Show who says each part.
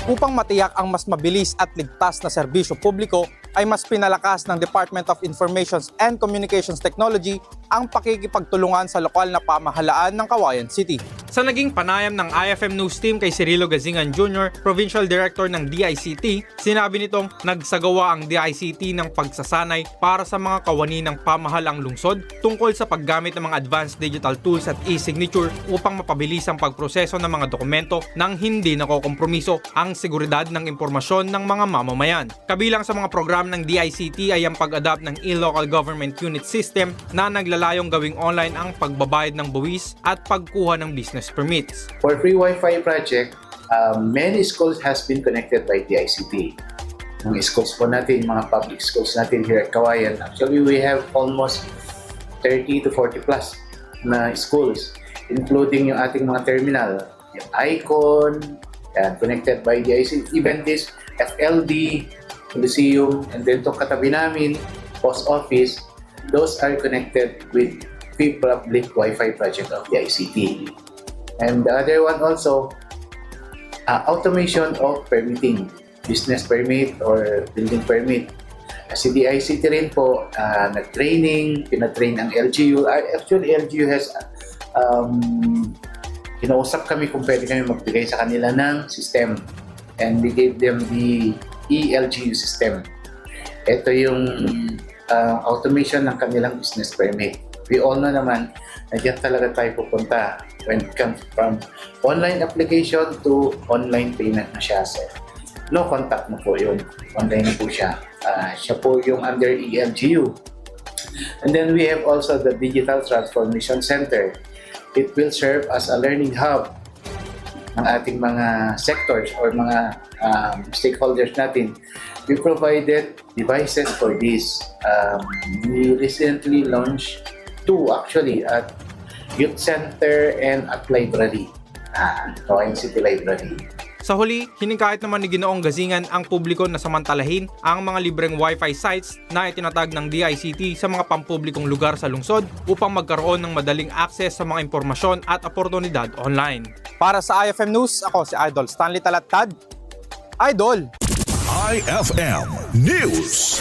Speaker 1: Upang matiyak ang mas mabilis at ligtas na serbisyo publiko, ay mas pinalakas ng Department of Information and Communications Technology ang pakikipagtulungan sa lokal na pamahalaan ng Cauayan City. Sa naging panayam ng IFM News Team kay Cirilo Gazingan Jr., Provincial Director ng DICT, sinabi nitong nagsagawa ang DICT ng pagsasanay para sa mga kawani ng pamahalang lungsod tungkol sa paggamit ng mga advanced digital tools at e-signature upang mapabilis ang pagproseso ng mga dokumento nang hindi nakokompromiso ang seguridad ng impormasyon ng mga mamamayan. Kabilang sa mga program ng DICT ay ang pag-adapt ng e-local government unit system na naglalayong gawing online ang pagbabayad ng buwis at pagkuha ng business permits.
Speaker 2: For free Wi-Fi project, many schools has been connected by DICT. Mga schools po natin, mga public schools natin here at Cauayan, actually we have almost 30 to 40 plus na schools, including yung ating mga terminal, yung Icon, connected by DICT, even this FLD, Coliseum, and then itong katabi namin, Post Office, those are connected with free public Wi-Fi project of the ICT. And the other one also, automation of permitting, business permit or building permit. Si DICT rin po, nag-training, pinatrain ang LGU. Actually, LGU has, kinausap kami kung pwede kami magbigay sa kanila ng system. And we gave them the ELGU system. Ito yung automation ng kanilang business permit. We all know naman na diyan talaga tayo pupunta when it comes from online application to online payment na siya, sir. No contact mo po yun. Online na po siya. Siya po yung under ELGU. And then we have also the Digital Transformation Center. It will serve as a learning hub ng ating mga sectors or mga stakeholders natin. We provided devices for this. We recently launched 2 actually at Youth Center and at Library, Cauayan City Library.
Speaker 1: Sa huli, hiningkahit naman ni Ginoong Gazingan ang publiko na samantalahin ang mga libreng Wi-Fi sites na itinatag ng DICT sa mga pampublikong lugar sa lungsod upang magkaroon ng madaling access sa mga impormasyon at oportunidad online. Para sa IFM News, ako si Idol Stanley Talatad. Idol!
Speaker 3: IFM News.